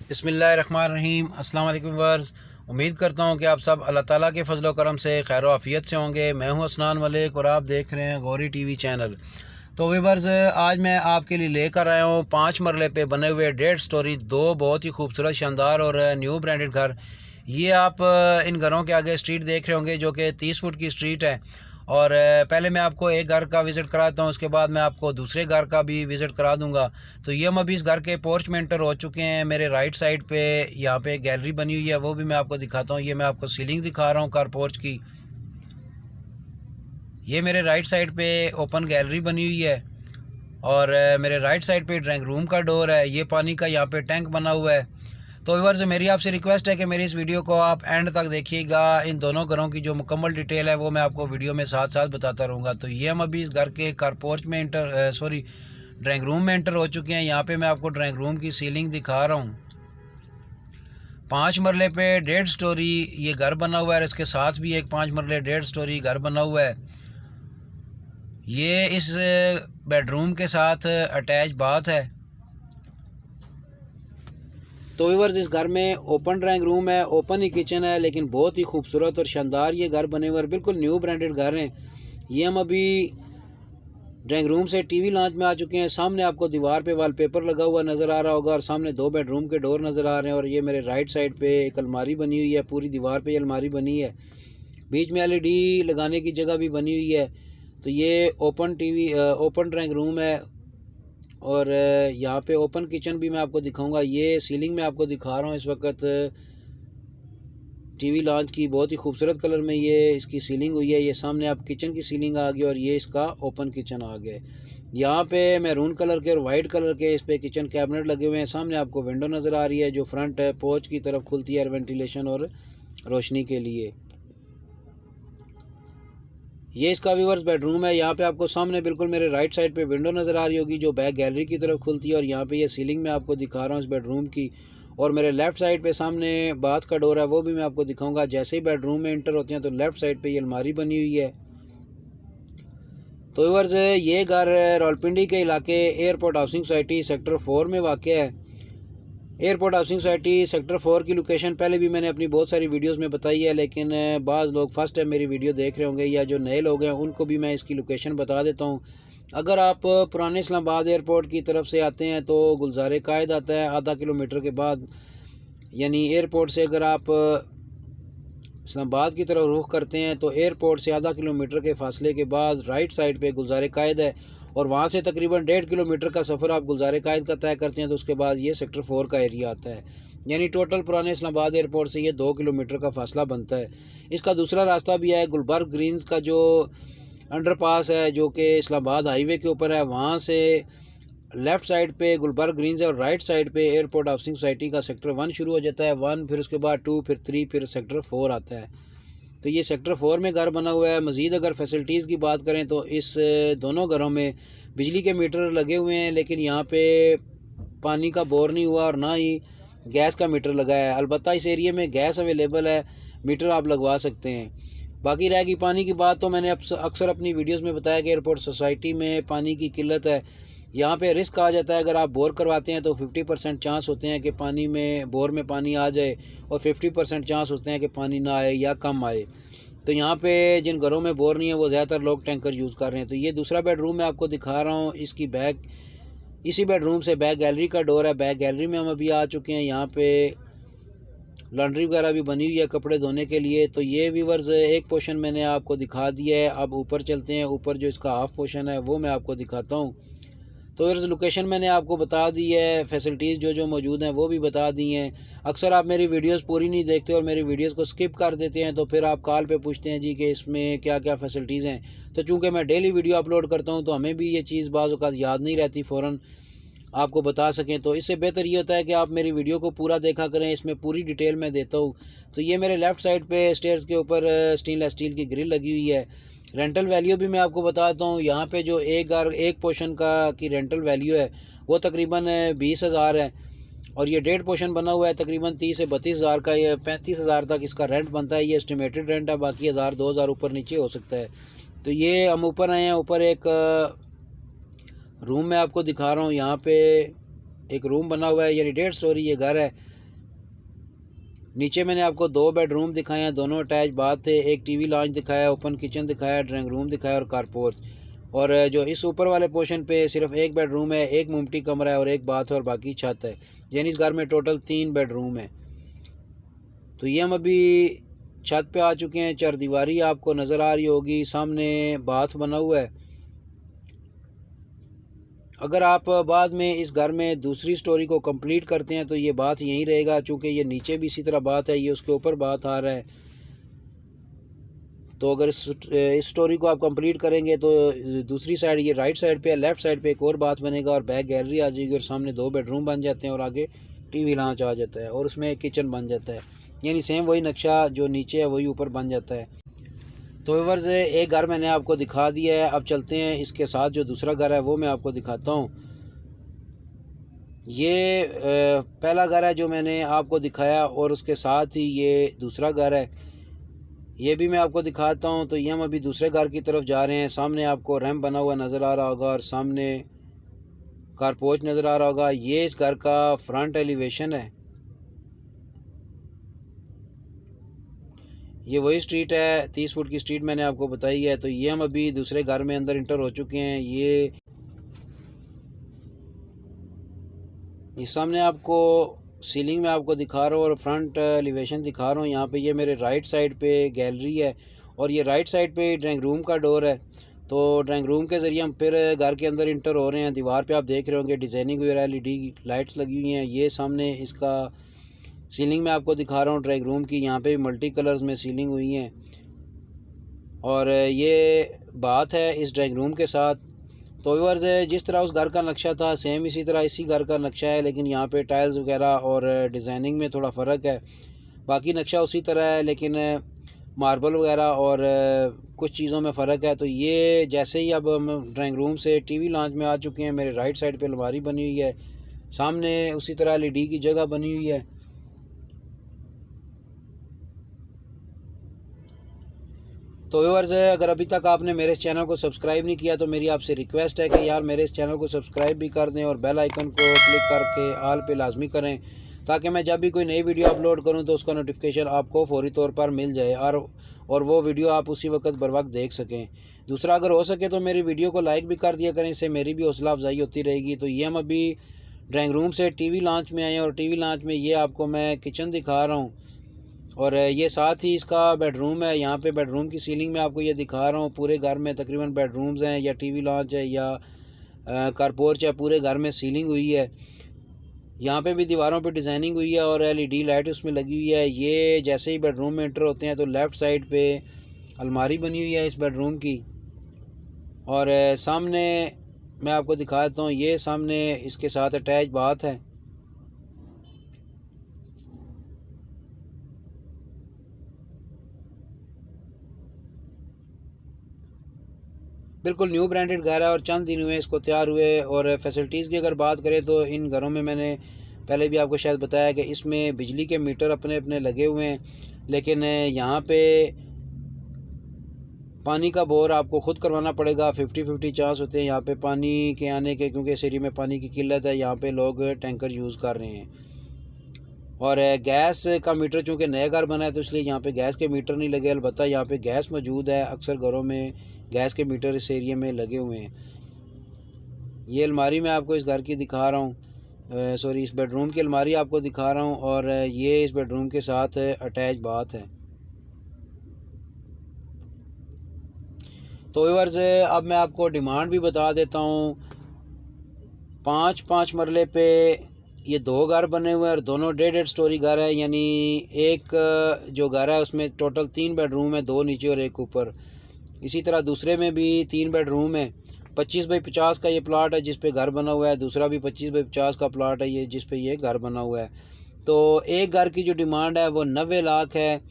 बिस्मिल्लाहिर्रहमानिर्रहीम। अस्सलाम वालेकुम व्यूअर्स। उम्मीद करता हूँ कि आप सब अल्लाह ताला के फजल करम से खैर आफ़ियत से होंगे। मैं हूँ असनान मलिक और आप देख रहे हैं गौरी टीवी चैनल। तो व्यूअर्स, आज मैं आपके लिए लेकर आया हूँ 5 मरले पे बने हुए 1.5 स्टोरी 2 बहुत ही खूबसूरत शानदार और न्यू ब्रांडेड घर। ये आप इन घरों के आगे स्ट्रीट देख रहे होंगे जो कि 30 फुट की स्ट्रीट है। और पहले मैं आपको एक घर का विज़िट कराता हूँ, उसके बाद मैं आपको दूसरे घर का भी विज़िट करा दूँगा। तो ये हम अभी इस घर के पोर्च में एंटर हो चुके हैं। मेरे राइट साइड पे यहाँ पे गैलरी बनी हुई है, वो भी मैं आपको दिखाता हूँ। ये मैं आपको सीलिंग दिखा रहा हूँ कार पोर्च की। ये मेरे राइट साइड पे ओपन गैलरी बनी हुई है और मेरे राइट साइड पे ड्राइंग रूम का डोर है। ये पानी का यहाँ पे टैंक बना हुआ है। तो व्यूअर्स, मेरी आपसे रिक्वेस्ट है कि मेरी इस वीडियो को आप एंड तक देखिएगा। इन दोनों घरों की जो मुकम्मल डिटेल है वो मैं आपको वीडियो में साथ साथ बताता रहूँगा। तो ये हम अभी इस घर के कार पोर्च में ड्राइंग रूम में एंटर हो चुके हैं। यहाँ पे मैं आपको ड्राइंग रूम की सीलिंग दिखा रहा हूँ। 5 मरले पे 1.5 स्टोरी ये घर बना हुआ है और इसके साथ भी एक 5 मरले 1.5 स्टोरी घर बना हुआ है। ये इस बेडरूम के साथ अटैच बाथ है। तो व्यूअर्स, इस घर में ओपन ड्राइंग रूम है, ओपन ही किचन है, लेकिन बहुत ही खूबसूरत और शानदार ये घर बने हुए हैं। बिल्कुल न्यू ब्रांडेड घर हैं। ये हम अभी ड्राइंग रूम से टीवी लॉन्च में आ चुके हैं। सामने आपको दीवार पे वॉलपेपर लगा हुआ नज़र आ रहा होगा और सामने 2 बेडरूम के डोर नज़र आ रहे हैं। और ये मेरे राइट साइड पे एक अलमारी बनी हुई है, पूरी दीवार पे अलमारी बनी है। बीच में LED लगाने की जगह भी बनी हुई है। तो ये ओपन ड्राइंग रूम है और यहाँ पे ओपन किचन भी मैं आपको दिखाऊंगा। ये सीलिंग में आपको दिखा रहा हूँ इस वक्त टीवी लॉन्च की। बहुत ही खूबसूरत कलर में ये इसकी सीलिंग हुई है। ये सामने आप किचन की सीलिंग आ गई और ये इसका ओपन किचन आ गया। यहाँ पे मैरून कलर के और वाइट कलर के इस पे किचन कैबिनेट लगे हुए हैं। सामने आपको विंडो नज़र आ रही है जो फ्रंट है पोर्च की तरफ खुलती है वेंटिलेशन और रोशनी के लिए। ये इसका व्यूअर्स बेडरूम है। यहाँ पे आपको सामने बिल्कुल मेरे राइट साइड पे विंडो नज़र आ रही होगी जो बैक गैलरी की तरफ खुलती है और यहाँ पे ये सीलिंग में आपको दिखा रहा हूँ इस बेडरूम की। और मेरे लेफ़्ट साइड पे सामने बाथ का डोर है, वो भी मैं आपको दिखाऊंगा। जैसे ही बेडरूम में एंटर होते हैं तो लेफ़्ट साइड पे ये अलमारी बनी हुई है। तो व्यूअर्स, ये घर रावलपिंडी के इलाके एयरपोर्ट हाउसिंग सोसाइटी सेक्टर 4 में वाक़ है। एयरपोर्ट हाउसिंग सोसाइटी सेक्टर 4 की लोकेशन पहले भी मैंने अपनी बहुत सारी वीडियोस में बताई है, लेकिन बाज़ लोग फर्स्ट टाइम मेरी वीडियो देख रहे होंगे या जो नए लोग हैं उनको भी मैं इसकी लोकेशन बता देता हूँ। अगर आप पुराने इस्लामाबाद एयरपोर्ट की तरफ से आते हैं तो गुलज़ार कायद आता है आधा किलोमीटर के बाद। यानी एयरपोर्ट से अगर आप इस्लामाबाद की तरफ रुख करते हैं तो एयरपोर्ट से आधा किलोमीटर के फासले के बाद राइट साइड पे गुलज़ार कायद है और वहाँ से तकरीबन 1.5 किलोमीटर का सफ़र आप गुलज़ार कायद का तय करते हैं तो उसके बाद ये सेक्टर 4 का एरिया आता है। यानी टोटल पुराने इस्लामाबाद एयरपोर्ट से ये 2 किलोमीटर का फासला बनता है। इसका दूसरा रास्ता भी है, गुलबर्ग ग्रीन्स का जो अंडरपास है जो कि इस्लामाबाद हाईवे के ऊपर है, वहाँ से लेफ़्ट साइड पे गुलबर्ग ग्रीन्स है और राइट साइड पे एयरपोर्ट हाउसिंग सोसाइटी का सेक्टर 1 शुरू हो जाता है। 1, फिर उसके बाद 2, फिर 3, फिर सेक्टर 4 आता है। तो ये सेक्टर 4 में घर बना हुआ है। मज़ीद अगर फैसिलिटीज़ की बात करें तो इस दोनों घरों में बिजली के मीटर लगे हुए हैं, लेकिन यहाँ पे पानी का बोर नहीं हुआ और ना ही गैस का मीटर लगा है। अलबत्ता इस एरिया में गैस अवेलेबल है, मीटर आप लगवा सकते हैं। बाकी रहेगी पानी की बात, तो मैंने अक्सर अपनी वीडियोस में बताया कि एयरपोर्ट सोसाइटी में पानी की किल्लत है। यहाँ पे रिस्क आ जाता है, अगर आप बोर करवाते हैं तो 50% चांस होते हैं कि पानी में बोर में पानी आ जाए और 50% चांस होते हैं कि पानी ना आए या कम आए। तो यहाँ पे जिन घरों में बोर नहीं है वो ज़्यादातर लोग टैंकर यूज़ कर रहे हैं। तो ये दूसरा बेडरूम मैं आपको दिखा रहा हूँ। इसी बेडरूम से बैक गैलरी का डोर है। बैक गैलरी में हम अभी आ चुके हैं। यहाँ पे लॉन्ड्री वगैरह भी बनी हुई है कपड़े धोने के लिए। तो ये व्यूअर्स, एक पोर्शन मैंने आपको दिखा दिया है। अब ऊपर चलते हैं। ऊपर जो इसका हाफ पोर्शन है वो मैं आपको दिखाता हूँ। तो इस लोकेशन मैंने आपको बता दी है, फैसिलिटीज़ जो जो मौजूद हैं वो भी बता दी हैं। अक्सर आप मेरी वीडियोस पूरी नहीं देखते और मेरी वीडियोस को स्किप कर देते हैं, तो फिर आप कॉल पे पूछते हैं जी कि इसमें क्या क्या फ़ैसिलिटीज़ हैं। तो चूँकि मैं डेली वीडियो अपलोड करता हूँ तो हमें भी ये चीज़ बाज़ औक़ात याद नहीं रहती फ़ौरन आपको बता सकें। तो इससे बेहतर ये होता है कि आप मेरी वीडियो को पूरा देखा करें, इसमें पूरी डिटेल मैं देता हूँ। तो ये मेरे लेफ़्ट साइड पे स्टेयर्स के ऊपर स्टेनलेस स्टील की ग्रिल लगी हुई है। रेंटल वैल्यू भी मैं आपको बताता हूँ। यहाँ पे जो एक पोर्शन का की रेंटल वैल्यू है वो तकरीबन 20,000 है और ये 1.5 पोर्शन बना हुआ है तकरीबन 30 से 32,000 का। ये 35,000 तक इसका रेंट बनता है। ये एस्टिमेटेड रेंट है, बाकी 1,000-2,000 ऊपर नीचे हो सकता है। तो ये हम ऊपर आए हैं। ऊपर एक रूम मैं आपको दिखा रहा हूँ। यहाँ पे एक रूम बना हुआ है, यानी 1.5 स्टोरी ये घर है। नीचे मैंने आपको 2 बेडरूम दिखाए हैं, दोनों अटैच बाथ थे। एक टीवी लॉन्च दिखाया, ओपन किचन दिखाया, ड्राइंग रूम दिखाया और कारपोर्च। और जो इस ऊपर वाले पोर्शन पे सिर्फ एक बेडरूम है, एक मुमटी कमरा है और एक बाथ है और बाकी छत है। यानी इस घर में टोटल 3 बेडरूम है। तो ये हम अभी छत पे आ चुके हैं। चारदीवारी आपको नज़र आ रही होगी, सामने बाथ बना हुआ है। अगर आप बाद में इस घर में दूसरी स्टोरी को कंप्लीट करते हैं तो ये बात यहीं रहेगा, चूँकि ये नीचे भी इसी तरह बात है, ये उसके ऊपर बात आ रहा है। तो अगर इस स्टोरी को आप कंप्लीट करेंगे तो दूसरी साइड, ये राइट साइड पे, लेफ़्ट साइड पे एक और बात बनेगा और बैक गैलरी आ जाएगी और सामने 2 बेडरूम बन जाते हैं और आगे टीवी लॉन्च आ जाता है और उसमें एक किचन बन जाता है। यानी सेम वही नक्शा जो नीचे है वही ऊपर बन जाता है। तो व्यूअर्स, एक घर मैंने आपको दिखा दिया है। अब चलते हैं इसके साथ जो दूसरा घर है वो मैं आपको दिखाता हूँ। ये पहला घर है जो मैंने आपको दिखाया और उसके साथ ही ये दूसरा घर है, ये भी मैं आपको दिखाता हूँ। तो ये हम अभी दूसरे घर की तरफ जा रहे हैं। सामने आपको रैंप बना हुआ नज़र आ रहा होगा और सामने कारपोर्च नज़र आ रहा होगा। ये इस घर का फ्रंट एलिवेशन है। ये वही स्ट्रीट है, 30 फुट की स्ट्रीट मैंने आपको बताई है। तो ये हम अभी दूसरे घर में अंदर इंटर हो चुके हैं। ये सामने आपको सीलिंग में आपको दिखा रहा हूँ और फ्रंट एलिवेशन दिखा रहा हूँ। यहाँ पे ये मेरे राइट साइड पे गैलरी है और ये राइट साइड पे ड्राइंग रूम का डोर है। तो ड्राइंग रूम के ज़रिए हम फिर घर के अंदर इंटर हो रहे हैं। दीवार पे आप देख रहे होंगे डिज़ाइनिंग वगैरह, एलईडी लाइट्स लगी हुई हैं। ये सामने इसका सीलिंग में आपको दिखा रहा हूँ ड्राइंग रूम की, यहाँ पे मल्टी कलर्स में सीलिंग हुई हैं। और ये बात है इस ड्राइंग रूम के साथ। तो व्यूअर्स, जिस तरह उस घर का नक्शा था सेम इसी तरह इसी घर का नक्शा है, लेकिन यहाँ पे टाइल्स वगैरह और डिज़ाइनिंग में थोड़ा फ़र्क है। बाकी नक्शा उसी तरह है, लेकिन मार्बल वगैरह और कुछ चीज़ों में फ़र्क है। तो ये जैसे ही अब हम ड्राइंग रूम से टीवी लॉन्च में आ चुके हैं, मेरे राइट साइड पे अलमारी बनी हुई है, सामने उसी तरह एलईडी की जगह बनी हुई है। तो व्यूअर्स, अगर अभी तक आपने मेरे इस चैनल को सब्सक्राइब नहीं किया तो मेरी आपसे रिक्वेस्ट है कि यार मेरे इस चैनल को सब्सक्राइब भी कर दें और बेल आइकन को क्लिक करके ऑल पे लाजमी करें, ताकि मैं जब भी कोई नई वीडियो अपलोड करूं तो उसका नोटिफिकेशन आपको फौरी तौर पर मिल जाए और वो वीडियो आप उसी वक्त बर वक्त देख सकें। दूसरा, अगर हो सके तो मेरी वीडियो को लाइक भी कर दिया करें, इससे मेरी भी हौसला अफजाई होती रहेगी। तो ये हम अभी ड्राइंग रूम से टीवी लॉन्च में आए हैं और टीवी लॉन्च में ये आपको मैं किचन दिखा रहा हूँ और ये साथ ही इसका बेडरूम है। यहाँ पे बेडरूम की सीलिंग में आपको ये दिखा रहा हूँ। पूरे घर में तकरीबन बेडरूम्स हैं या टीवी लॉन्च है या कारपोर्च है, पूरे घर में सीलिंग हुई है। यहाँ पे भी दीवारों पे डिज़ाइनिंग हुई है और एलईडी लाइट उसमें लगी हुई है। ये जैसे ही बेडरूम में एंटर होते हैं तो लेफ़्ट साइड पे अलमारी बनी हुई है इस बेडरूम की। और सामने मैं आपको दिखा देता हूँ, ये सामने इसके साथ अटैच बाथ है। बिल्कुल न्यू ब्रांडेड घर है और चंद दिन हुए इसको तैयार हुए। और फैसिलिटीज़ की अगर बात करें तो इन घरों में मैंने पहले भी आपको शायद बताया कि इसमें बिजली के मीटर अपने अपने लगे हुए हैं, लेकिन यहाँ पे पानी का बोर आपको ख़ुद करवाना पड़ेगा। 50-50 चांस होते हैं यहाँ पे पानी के आने के, क्योंकि इस एरिया में पानी की किल्लत है। यहाँ पे लोग टैंकर यूज़ कर रहे हैं। और गैस का मीटर चूँकि नया घर बना है तो इसलिए यहाँ पे गैस के मीटर नहीं लगे, अलबत्ता यहाँ पे गैस मौजूद है। अक्सर घरों में गैस के मीटर इस एरिया में लगे हुए हैं। ये अलमारी मैं आपको इस घर की दिखा रहा हूँ, सॉरी इस बेडरूम की अलमारी आपको दिखा रहा हूँ और ये इस बेडरूम के साथ अटैच बाथ है। तो व्यूअर्स, अब मैं आपको डिमांड भी बता देता हूँ। 5-5 मरले पे ये 2 घर बने हुए हैं और दोनों 1.5 स्टोरी घर है। यानी एक जो घर है उसमें टोटल 3 बेडरूम है, 2 नीचे और 1 ऊपर। इसी तरह दूसरे में भी 3 बेडरूम है। 25 बाई 50 का ये प्लाट है जिस पे घर बना हुआ है। दूसरा भी 25 बाई 50 का प्लाट है ये जिस पे ये घर बना हुआ है। तो एक घर की जो डिमांड है वो 90 लाख है।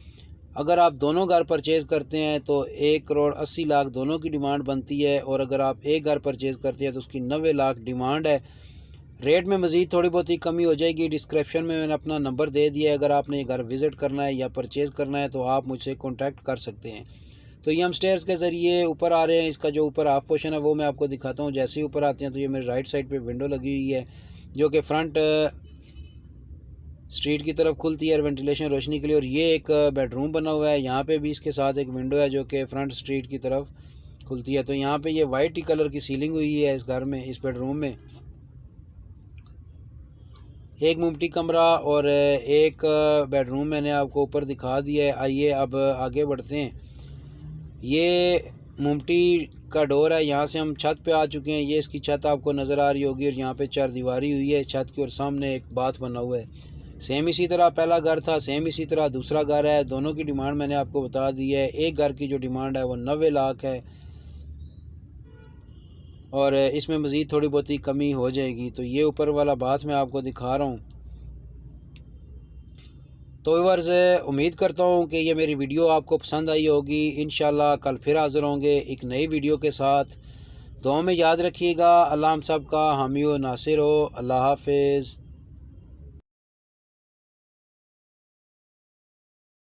अगर आप दोनों घर परचेज़ करते हैं तो 1,80,00,000 दोनों की डिमांड बनती है और अगर आप एक घर परचेज़ करते हैं तो उसकी 90 लाख डिमांड है। रेट में मज़ीद थोड़ी बहुत ही कमी हो जाएगी। डिस्क्रिप्शन में मैंने अपना नंबर दे दिया है, अगर आपने ये घर विज़िट करना है या परचेज़ करना है तो आप मुझसे कॉन्टैक्ट कर सकते हैं। तो ये हम स्टेयर्स के ज़रिए ऊपर आ रहे हैं। इसका जो ऊपर हाफ पोर्शन है वो मैं आपको दिखाता हूँ। जैसे ही ऊपर आते हैं तो ये मेरे राइट साइड पे विंडो लगी हुई है जो कि फ्रंट स्ट्रीट की तरफ खुलती है वेंटिलेशन रोशनी के लिए। और ये एक बेडरूम बना हुआ है, यहाँ पे भी इसके साथ एक विंडो है जो कि फ्रंट स्ट्रीट की तरफ खुलती है। तो यहाँ पे ये वाइट ही कलर की सीलिंग हुई है इस घर में, इस बेडरूम में। एक मुमटी कमरा और एक बेडरूम मैंने आपको ऊपर दिखा दिया है। आइए अब आगे बढ़ते हैं। ये मुमटी का डोर है, यहाँ से हम छत पे आ चुके हैं। ये इसकी छत आपको नज़र आ रही होगी और यहाँ पे चारदीवारी हुई है छत की और सामने एक बाथ बना हुआ है। सेम इसी तरह पहला घर था, सेम इसी तरह दूसरा घर है। दोनों की डिमांड मैंने आपको बता दी है। एक घर की जो डिमांड है वो 90 लाख है और इसमें मज़ीद थोड़ी बहुत ही कमी हो जाएगी। तो ये ऊपर वाला बाथ मैं आपको दिखा रहा हूँ। तो व्यूअर्स, उम्मीद करता हूँ कि ये मेरी वीडियो आपको पसंद आई होगी। इंशाल्लाह कल फिर हाज़िर होंगे एक नई वीडियो के साथ। दुआ में याद रखिएगा। अल्लाह हम सब का हामी व नासिर हो। अल्लाह हाफिज़।